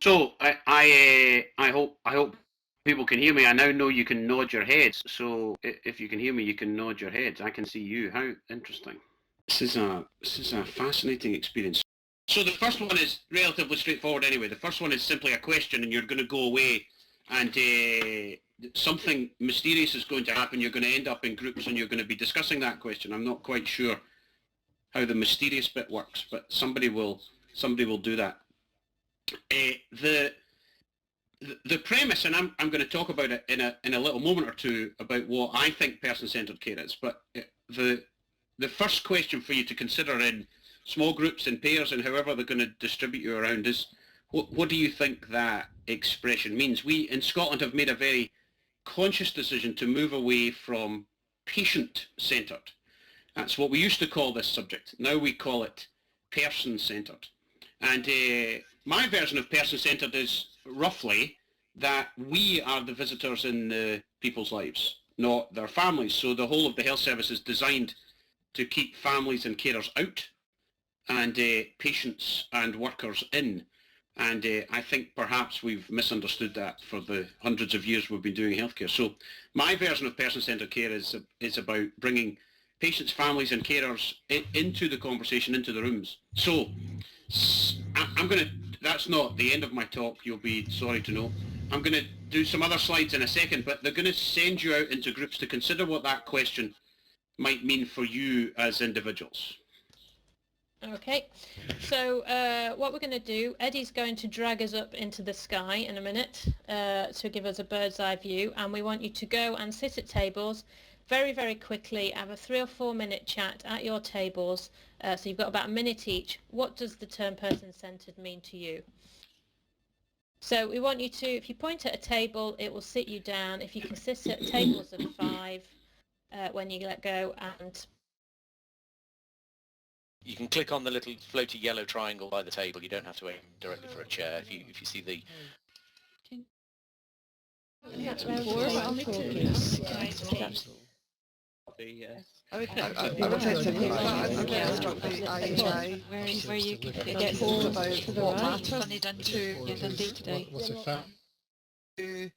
So I hope people can hear me. I now know you can nod your heads. So if you can hear me, you can nod your heads. I can see you. How interesting. This is a fascinating experience. So the first one is relatively straightforward anyway. The first one is simply a question, and you're going to go away, and something mysterious is going to happen. You're going to end up in groups, and you're going to be discussing that question. I'm not quite sure how the mysterious bit works, but somebody will do that. The premise, and I'm going to talk about it in a little moment or two about what I think person-centered care is. But the first question for you to consider in small groups and pairs and however they're going to distribute you around is, what do you think that expression means? We in Scotland have made a very conscious decision to move away from patient-centered. That's what we used to call this subject. Now we call it person-centered. And my version of person-centered is roughly that we are the visitors in people's lives, not their families. So the whole of the health service is designed to keep families and carers out and patients and workers in. And I think perhaps we've misunderstood that for the hundreds of years we've been doing healthcare. So my version of person-centered care is about bringing patients, families and carers into the conversation, into the rooms. So that's not the end of my talk, you'll be sorry to know. I'm going to do some other slides in a second, but they're going to send you out into groups to consider what that question might mean for you as individuals. Okay, so what we're going to do, Eddie's going to drag us up into the sky in a minute to give us a bird's eye view, and we want you to go and sit at tables very, very quickly, have a 3 or 4 minute chat at your tables, so you've got about a minute each. What does the term person-centered mean to you? So we want you to, if you point at a table, it will sit you down. If you can sit at tables of 5 when you let go, and you can click on the little floaty yellow triangle by the table. You don't have to aim directly for a chair. If you see the I would say to people, I'm getting struck by IHI, where you get told about what matters day-to-day. to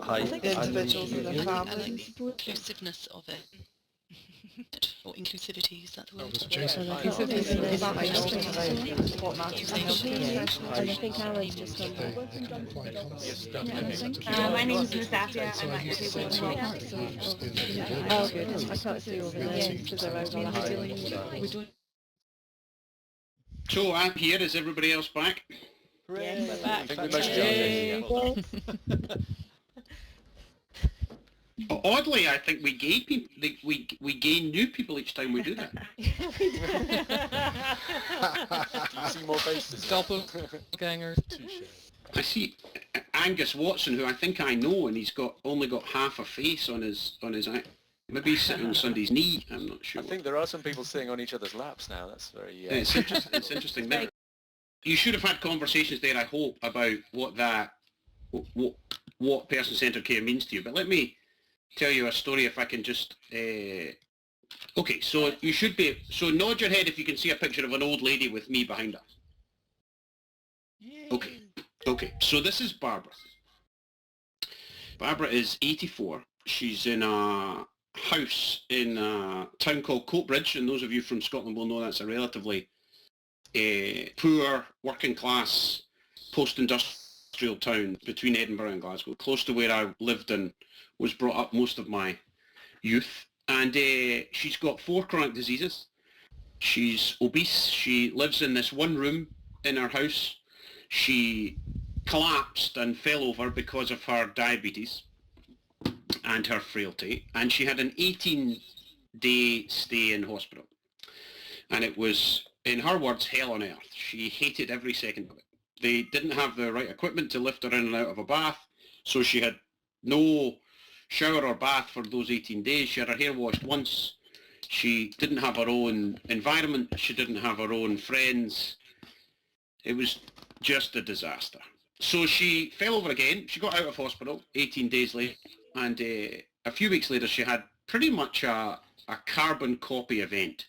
I think the individuals and their families. Inclusiveness of it. Or inclusivity, is that the word? Jason. What matters. And I think Alan's just on there. My name is Nastasia. I'm actually with Oh, good. I can't see all the names because they're overlapping. So I'm here. Is everybody else back? yes, we're back. I think we most Oddly, I think we gain people. We gain new people each time we do that. you see more faces. Doppelganger. I see Angus Watson, who I think I know, and he's only got half a face on his eye. Maybe he's sitting on somebody's knee. I'm not sure. I think there are some people sitting on each other's laps now. That's very. Yeah, it's interesting. It's interesting. There, you should have had conversations there, I hope, about what person-centered care means to you. But let me tell you a story if I can just. Okay, so you should be. So nod your head if you can see a picture of an old lady with me behind her. Okay. So this is Barbara. Barbara is 84. She's in a house in a town called Coatbridge, and those of you from Scotland will know that's a relatively poor, working class, post-industrial town between Edinburgh and Glasgow, close to where I lived and was brought up most of my youth. And she's got 4 chronic diseases. She's obese. She lives in this one room in her house. She collapsed and fell over because of her diabetes and her frailty, and she had an 18-day stay in hospital, and it was, in her words, hell on earth. She hated every second of it. They didn't have the right equipment to lift her in and out of a bath, so she had no shower or bath for those 18 days. She had her hair washed once. She didn't have her own environment. She didn't have her own friends. It was just a disaster. So she fell over again. She got out of hospital 18 days later, and a few weeks later she had pretty much a carbon copy event.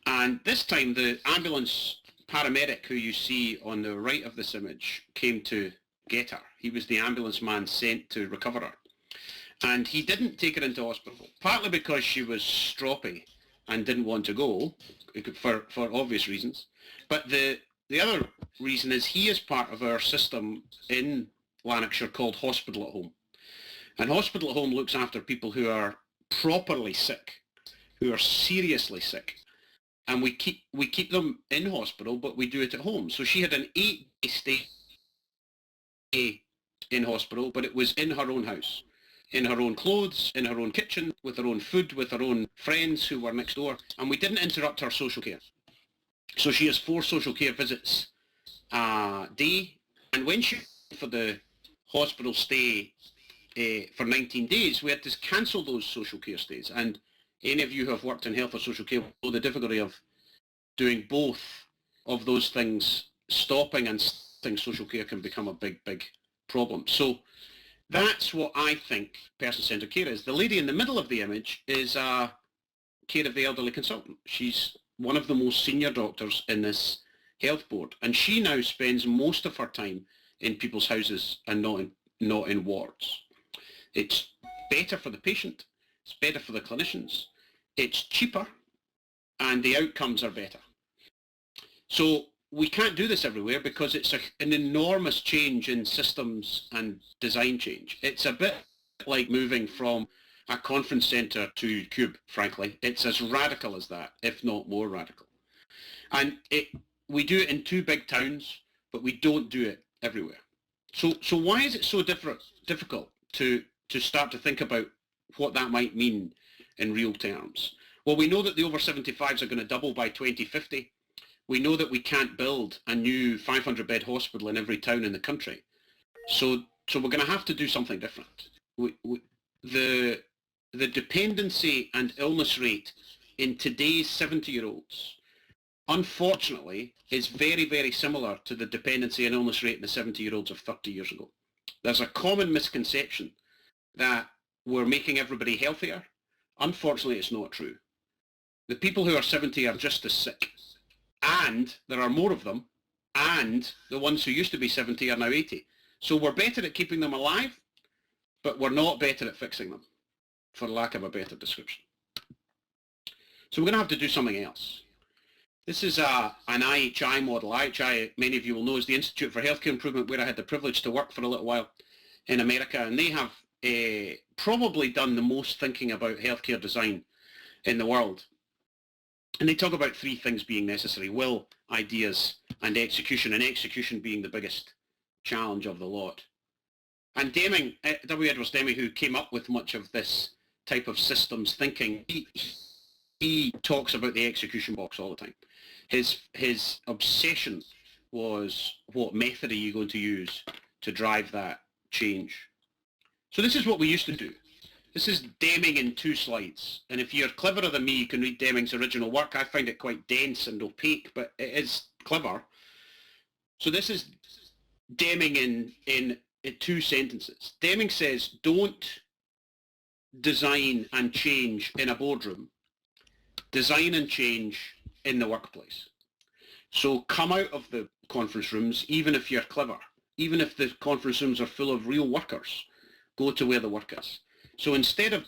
And this time the ambulance paramedic who you see on the right of this image came to get her. He was the ambulance man sent to recover her. And he didn't take her into hospital, partly because she was stroppy and didn't want to go, for obvious reasons. But the other reason is he is part of our system in Lanarkshire called Hospital at Home. And Hospital at Home looks after people who are properly sick, who are seriously sick. And we keep them in hospital, but we do it at home. So she had an 8-day stay in hospital, but it was in her own house, in her own clothes, in her own kitchen, with her own food, with her own friends who were next door. And we didn't interrupt her social care. So she has 4 social care visits a day. And when she for the hospital stay for 19 days, we had to cancel those social care stays. And any of you who have worked in health or social care know the difficulty of doing both of those things. Stopping and starting social care can become a big, big problem. So that's what I think person-centred care is. The lady in the middle of the image is a care of the elderly consultant. She's one of the most senior doctors in this health board, and she now spends most of her time in people's houses and not in wards. It's better for the patient, it's better for the clinicians, it's cheaper, and the outcomes are better. So we can't do this everywhere because it's an enormous change in systems and design change. It's a bit like moving from a conference centre to Cube, frankly. It's as radical as that, if not more radical. And we do it in 2 big towns, but we don't do it everywhere. So why is it so difficult to start to think about what that might mean in real terms? Well, we know that the over 75s are going to double by 2050. We know that we can't build a new 500-bed hospital in every town in the country. So we're going to have to do something different. The dependency and illness rate in today's 70-year-olds, unfortunately, is very, very similar to the dependency and illness rate in the 70-year-olds of 30 years ago. There's a common misconception that we're making everybody healthier. Unfortunately, it's not true. The people who are 70 are just as sick. And there are more of them, and the ones who used to be 70 are now 80. So we're better at keeping them alive, but we're not better at fixing them, for lack of a better description. So we're going to have to do something else. This is an IHI model. IHI, many of you will know, is the Institute for Healthcare Improvement, where I had the privilege to work for a little while in America, and they have probably done the most thinking about healthcare design in the world. And they talk about 3 things being necessary: will, ideas, and execution being the biggest challenge of the lot. And Deming, W. Edwards Deming, who came up with much of this type of systems thinking, he talks about the execution box all the time. His obsession was, what method are you going to use to drive that change? So this is what we used to do. This is Deming in 2 slides. And if you're cleverer than me, you can read Deming's original work. I find it quite dense and opaque, but it is clever. So this is Deming in 2 sentences. Deming says, don't design and change in a boardroom. Design and change in the workplace. So come out of the conference rooms, even if you're clever. Even if the conference rooms are full of real workers, go to where the work is. So instead of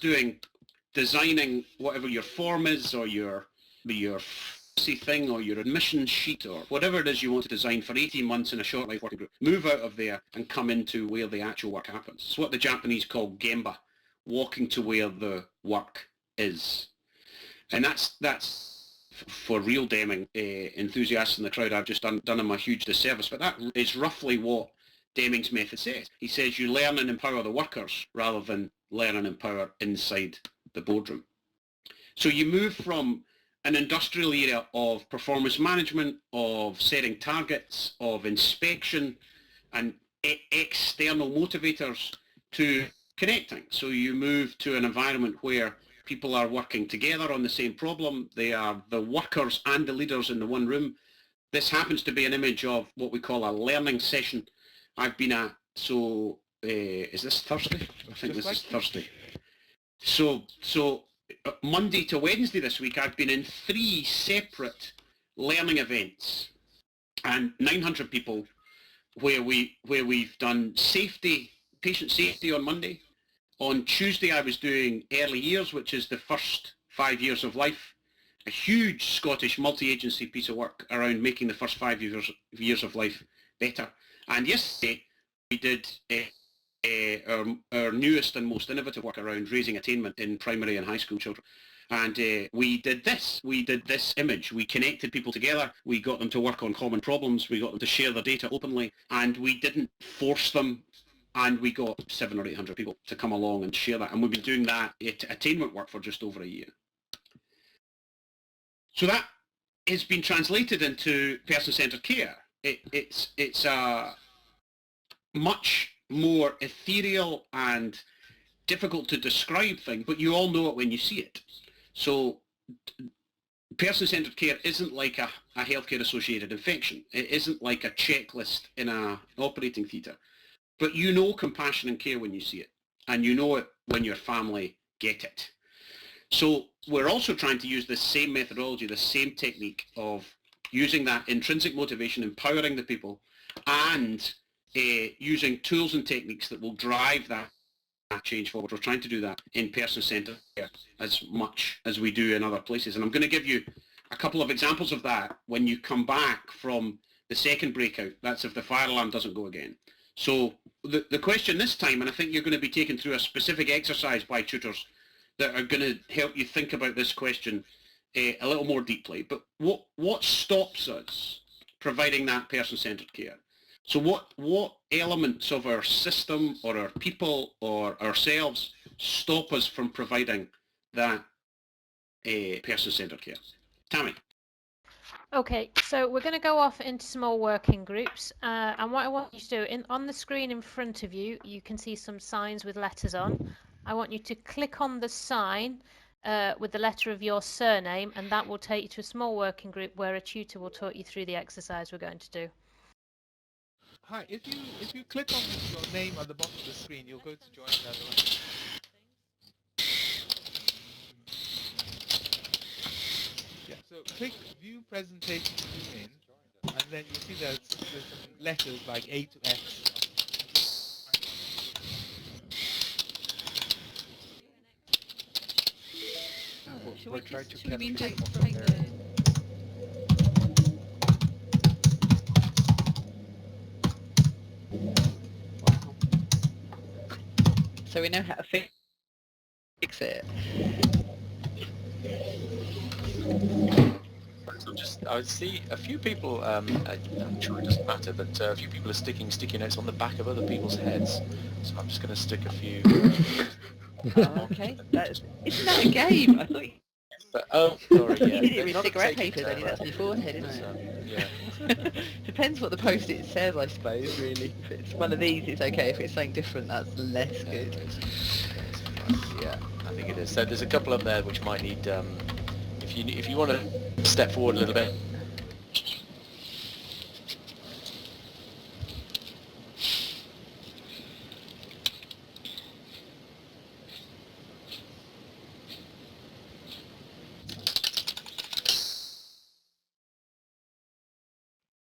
designing whatever your form is, or your fancy thing, or your admission sheet, or whatever it is you want to design for 18 months in a short life working group, move out of there and come into where the actual work happens. It's what the Japanese call gemba, walking to where the work is. And that's for real Deming enthusiasts in the crowd. I've just done him a huge disservice, but that is roughly what Deming's method says. He says you learn and empower the workers rather than learn and empower inside the boardroom. So you move from an industrial era of performance management, of setting targets, of inspection and external motivators, to connecting. So you move to an environment where people are working together on the same problem. They are the workers and the leaders in the one room. This happens to be an image of what we call a learning session I've been at. So is this Thursday? I think this is Thursday. So Monday to Wednesday this week, I've been in 3 separate learning events and 900 people where we've done patient safety on Monday. On Tuesday I was doing early years, which is the first 5 years of life, a huge Scottish multi-agency piece of work around making the first 5 years of life better. And yesterday we did our newest and most innovative work around raising attainment in primary and high school children. And we did this image. We connected people together. We got them to work on common problems. We got them to share their data openly. And we didn't force them. And we got 700 or 800 people to come along and share that. And we've been doing that attainment work for just over a year. So that has been translated into person-centered care. It's a much more ethereal and difficult to describe thing, but you all know it when you see it. So person-centered care isn't like a healthcare-associated infection. It isn't like a checklist in an operating theatre. But you know compassion and care when you see it, and you know it when your family get it. So we're also trying to use the same methodology, the same technique of using that intrinsic motivation, empowering the people, and using tools and techniques that will drive that change forward. We're trying to do that in person-centered care as much as we do in other places. And I'm going to give you a couple of examples of that when you come back from the second breakout. That's if the fire alarm doesn't go again. So the question this time, and I think you're going to be taken through a specific exercise by tutors that are going to help you think about this question a little more deeply. But what stops us providing that person-centered care? So what elements of our system or our people or ourselves stop us from providing that person-centered care? Tammy. Okay, so we're going to go off into small working groups, and what I want you to do, on the screen in front of you, you can see some signs with letters on. I want you to click on the sign with the letter of your surname, and that will take you to a small working group where a tutor will talk you through the exercise we're going to do. Hi, if you click on your name at the bottom of the screen, you'll go to join the other one. Yeah, so click view presentation zoom in, and then you'll see there's some letters like A to X. We're trying to penetrate so we know how to fix it. I see a few people, I'm sure it doesn't matter, but a few people are sticking sticky notes on the back of other people's heads. So I'm just going to stick a few... Okay, isn't that a game? I thought oh, sorry, yeah. you did it with cigarette papers, only that's on your forehead, isn't it? Yeah. Depends what the post-it says, I suppose, really. If it's one of these, it's okay. If it's something different, that's less good. Yeah, I think it is. So there's a couple up there which might need, if you want to step forward a little bit.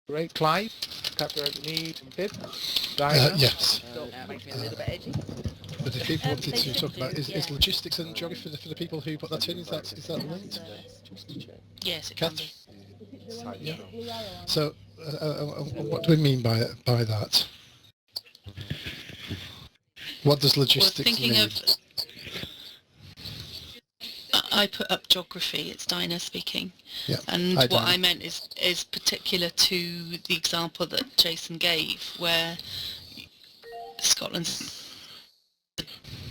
Great, Clive, Captain Need and Pip. Diana. Yes. That makes me a little bit edgy. But if people wanted to talk about is logistics and geography for the people who put that in, is that linked? Yes, it can be. Yeah. So what do we mean by that? What does logistics mean? I put up geography, it's Dinah speaking. Yeah. And Hi, what Dinah. I meant is particular to the example that Jason gave, where Scotland's a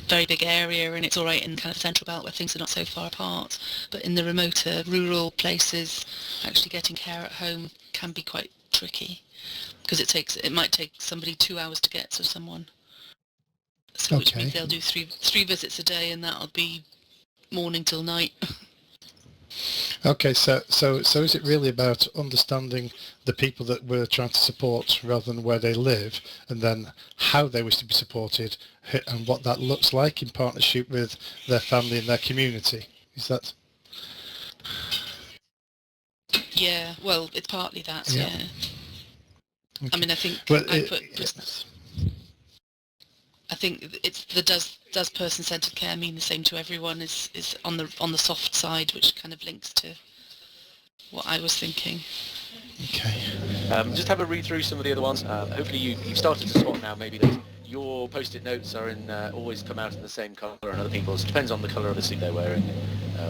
very big area and it's all right in kind of central belt where things are not so far apart, but in the remoter rural places actually getting care at home can be quite tricky because it might take somebody 2 hours to get to someone. So which means they'll do three visits a day, and that'll be morning till night. Okay, so is it really about understanding the people that we're trying to support rather than where they live, and then how they wish to be supported and what that looks like in partnership with their family and their community? Is that? Yeah, well, it's partly that, yeah. I mean, I think Well, I think it's the does person-centered care mean the same to everyone is on the soft side, which kind of links to what I was thinking. Okay. Just have a read through some of the other ones. Hopefully you've started to spot now maybe that your post-it notes are in always come out in the same colour, and other people's depends on the colour of the suit they're wearing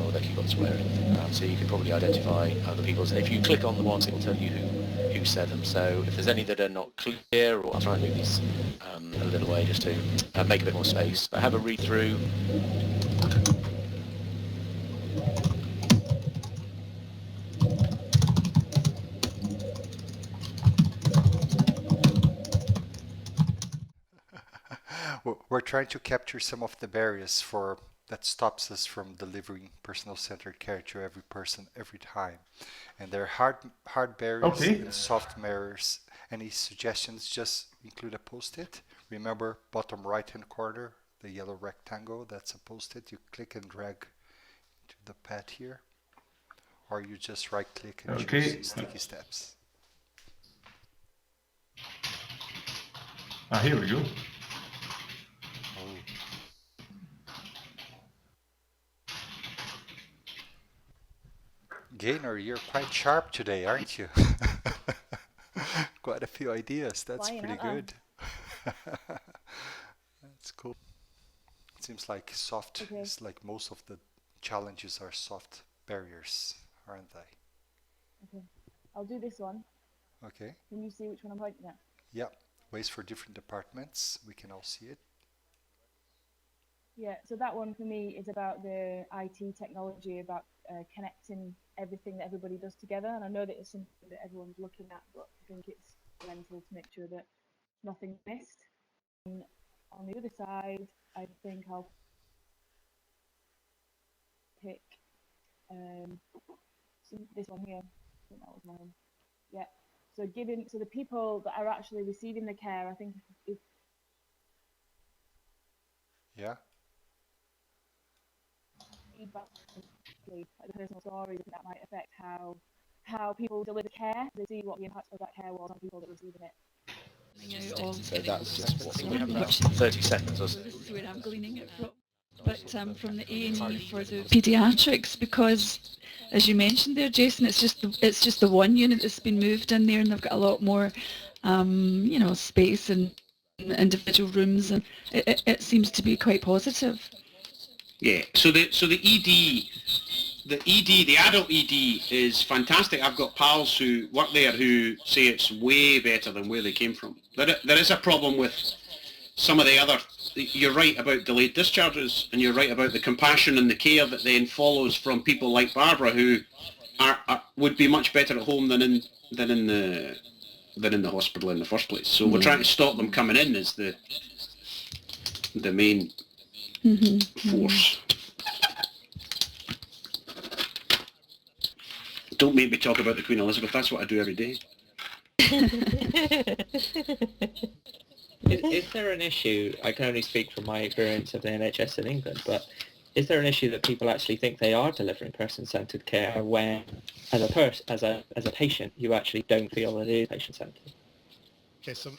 or their keyboard's wearing. So you can probably identify other people's. If you click on the ones, it will tell you who said them. So if there's any that are not clear, or I'll try and move these a little way just to make a bit more space. But have a read through. We're trying to capture some of the barriers that stops us from delivering personal-centered care to every person every time. And there are hard barriers and soft barriers. Any suggestions? Just include a post-it. Remember, bottom right-hand corner, the yellow rectangle, that's a post-it. You click and drag to the pad here. Or you just right-click and choose sticky steps. Here we go. Gaynor, you're quite sharp today, aren't you? Quite a few ideas. That's pretty good. That's cool. It seems like soft. Okay. It's like most of the challenges are soft barriers, aren't they? Okay. I'll do this one. Okay. Can you see which one I'm pointing at? Yeah. Ways for different departments. We can all see it. Yeah, so that one for me is about the IT technology, about connecting everything that everybody does together. And I know that it's something that everyone's looking at, but I think it's fundamental to make sure that nothing's missed. And on the other side, I think I'll pick this one here. I think that was mine. Yeah. So the people that are actually receiving the care, I think if yeah. Feedback, like the personal stories, that might affect how people deliver care. They see what the impact of that care was on people that were receiving it. So that's just what we have about 30 seconds or so. This is where I'm gleaning it from. But from the A&E for the paediatrics, because as you mentioned there, Jason, it's just the one unit that's been moved in there, and they've got a lot more, space and individual rooms, and it seems to be quite positive. Yeah. So the adult ED is fantastic. I've got pals who work there who say it's way better than where they came from. There is a problem with some of the other. You're right about delayed discharges, and you're right about the compassion and the care that then follows from people like Barbara, who would be much better at home than in the hospital in the first place. So we're trying to stop them coming in as the main force. Don't make me talk about the Queen Elizabeth. That's what I do every day. Is there an issue, I can only speak from my experience of the NHS in England, but is there an issue that people actually think they are delivering person-centred care when, as a patient, you actually don't feel that it is patient-centred? Okay, so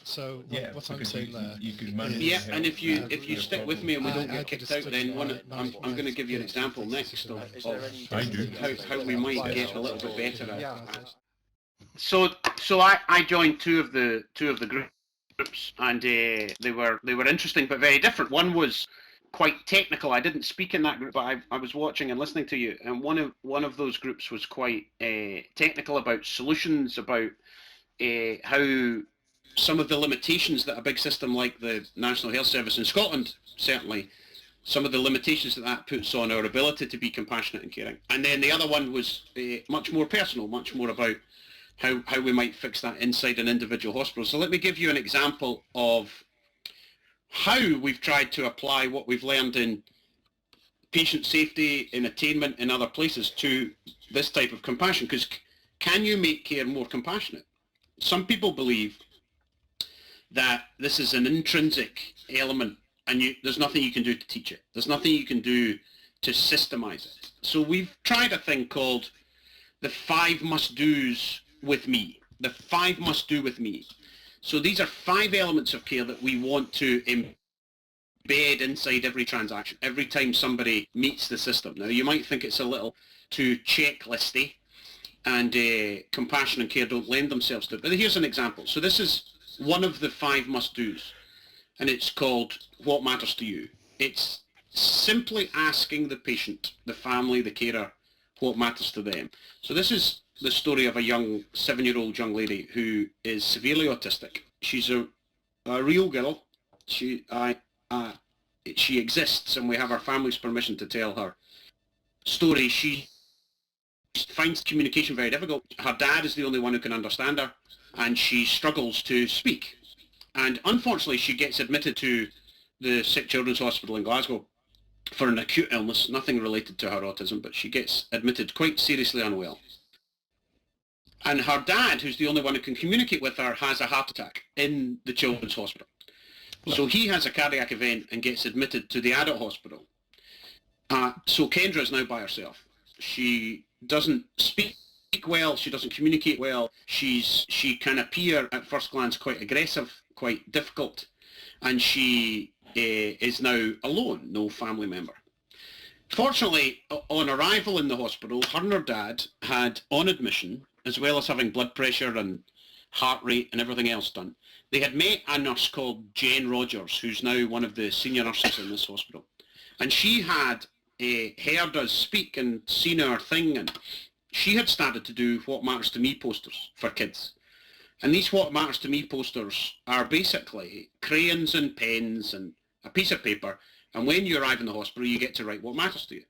what I'm saying there. And if you stick with me and we don't get kicked out, then I'm going to give you an example next of how we might get a little bit better at it. So I joined two of the groups, and they were interesting but very different. One was quite technical. I didn't speak in that group, but I was watching and listening to you, and one of those groups was quite technical about solutions, about how some of the limitations that a big system like the National Health Service in Scotland, certainly, some of the limitations that puts on our ability to be compassionate and caring. And then the other one was much more personal, much more about how we might fix that inside an individual hospital. So let me give you an example of how we've tried to apply what we've learned in patient safety, in attainment, in other places to this type of compassion. Because can you make care more compassionate? Some people believe that this is an intrinsic element and there's nothing you can do to teach it. There's nothing you can do to systemize it. So we've tried a thing called the 5 must-dos with me. The 5 must-do with me. So these are 5 elements of care that we want to embed inside every transaction, every time somebody meets the system. Now, you might think it's a little too checklisty, and compassion and care don't lend themselves to it. But here's an example. So this is one of the 5 must-dos, and it's called What Matters to You. It's simply asking the patient, the family, the carer, what matters to them. So this is the story of a young 7-year-old young lady who is severely autistic. She's a real girl. She exists, and we have our family's permission to tell her story. She finds communication very difficult. Her dad is the only one who can understand her, and she struggles to speak. And unfortunately, she gets admitted to the Sick Children's Hospital in Glasgow for an acute illness, nothing related to her autism, but she gets admitted quite seriously unwell. And her dad, who's the only one who can communicate with her, has a heart attack in the children's hospital. So he has a cardiac event and gets admitted to the adult hospital. So Kendra is now by herself. She doesn't speak well, she doesn't communicate well, she can appear at first glance quite aggressive, quite difficult, and she is now alone, no family member. Fortunately, on arrival in the hospital, her and her dad had, on admission, as well as having blood pressure and heart rate and everything else done, they had met a nurse called Jen Rogers, who's now one of the senior nurses in this hospital. And she had heard us speak and seen our thing, and she had started to do What Matters to Me posters for kids. And these What Matters to Me posters are basically crayons and pens and a piece of paper, and when you arrive in the hospital, you get to write what matters to you.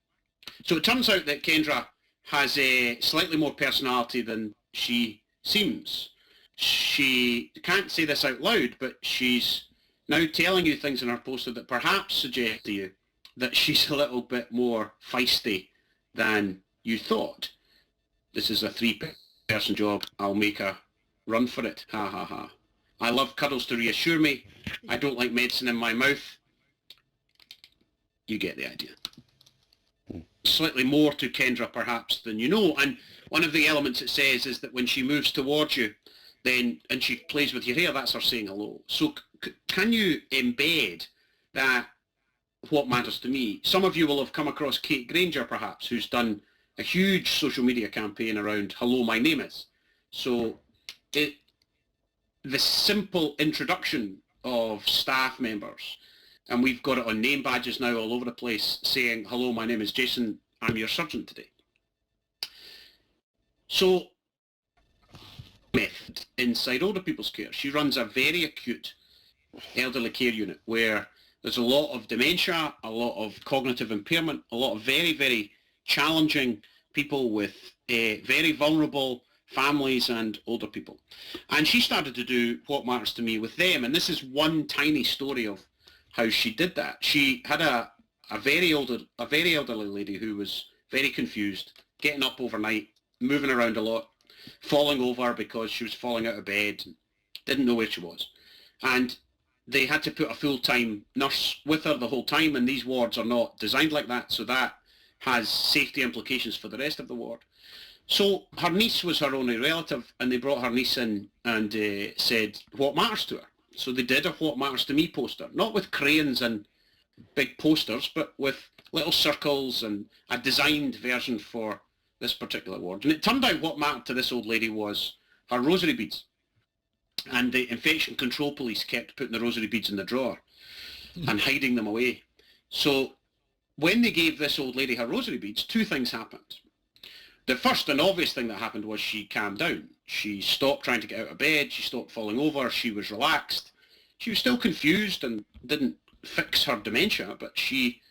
So it turns out that Kendra has a slightly more personality than she seems. She can't say this out loud, but she's now telling you things in her poster that perhaps suggest to you that she's a little bit more feisty than you thought. This is a 3-person job. I'll make a run for it. Ha ha ha. I love cuddles to reassure me. I don't like medicine in my mouth. You get the idea. Slightly more to Kendra perhaps than you know, and one of the elements it says is that when she moves towards you then and she plays with your hair, that's her saying hello. So can you embed that what matters to me? Some of you will have come across Kate Granger perhaps, who's done a huge social media campaign around hello, my name is. So the simple introduction of staff members, and we've got it on name badges now all over the place saying, hello, my name is Jason, I'm your surgeon today. So, method inside older people's care. She runs a very acute elderly care unit where there's a lot of dementia, a lot of cognitive impairment, a lot of very, very challenging people with very vulnerable families and older people. And she started to do What Matters to Me with them, and this is one tiny story of how she did that. She had a very elderly lady who was very confused, getting up overnight, moving around a lot, falling over because she was falling out of bed, didn't know where she was. And they had to put a full-time nurse with her the whole time, and these wards are not designed like that, so that has safety implications for the rest of the ward. So her niece was her only relative, and they brought her niece in and said, what matters to her? So they did a What Matters to Me poster, not with crayons and big posters, but with little circles and a designed version for this particular ward. And it turned out what mattered to this old lady was her rosary beads. And the infection control police kept putting the rosary beads in the drawer and hiding them away. So when they gave this old lady her rosary beads, 2 things happened. The first and obvious thing that happened was she calmed down. She stopped trying to get out of bed, she stopped falling over, she was relaxed. She was still confused and didn't fix her dementia, but she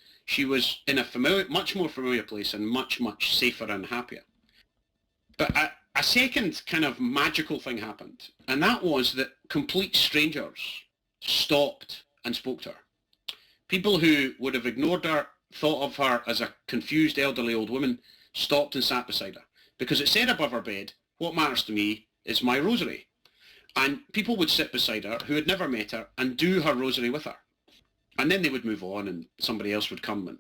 was in a much more familiar place and much, much safer and happier. But a second kind of magical thing happened, and that was that complete strangers stopped and spoke to her. People who would have ignored her, thought of her as a confused elderly old woman, stopped and sat beside her, because it said above her bed, what matters to me is my rosary. And people would sit beside her who had never met her and do her rosary with her. And then they would move on and somebody else would come.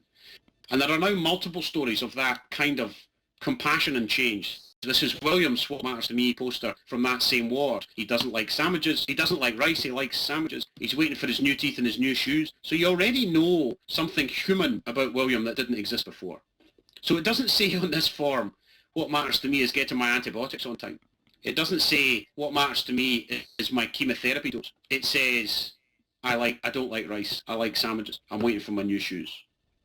And there are now multiple stories of that kind of compassion and change This is William's What Matters to Me poster from that same ward. He doesn't like sandwiches. He doesn't like rice. He likes sandwiches. He's waiting for his new teeth and his new shoes. So you already know something human about William that didn't exist before. So it doesn't say on this form, what matters to me is getting my antibiotics on time. It doesn't say what matters to me is my chemotherapy dose. It says, I don't like rice. I like sandwiches. I'm waiting for my new shoes.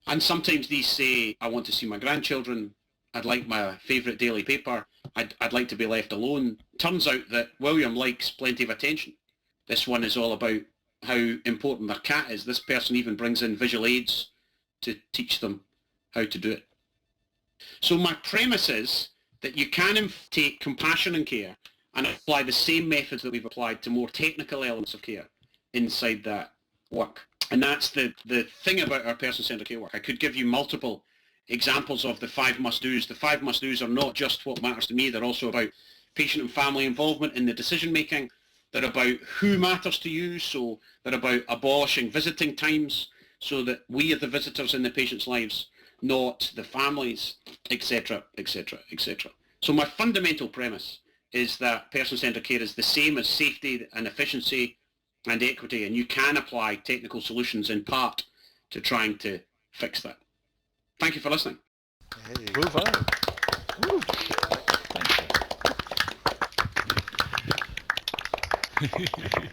And sometimes these say, I want to see my grandchildren. I'd like my favourite daily paper. I'd like to be left alone. Turns out that William likes plenty of attention. This one is all about how important their cat is. This person even brings in visual aids to teach them how to do it. So my premise is that you can take compassion and care and apply the same methods that we've applied to more technical elements of care inside that work. And that's the thing about our person-centred care work. I could give you multiple examples of the 5 must-dos. The 5 must-dos are not just what matters to me. They're also about patient and family involvement in the decision-making. They're about who matters to you. So they're about abolishing visiting times so that we are the visitors in the patient's lives, not the families, etc., etc., etc. So my fundamental premise is that person-centred care is the same as safety and efficiency and equity, and you can apply technical solutions in part to trying to fix that. Thank you for listening. Hey. Move on. Thank you.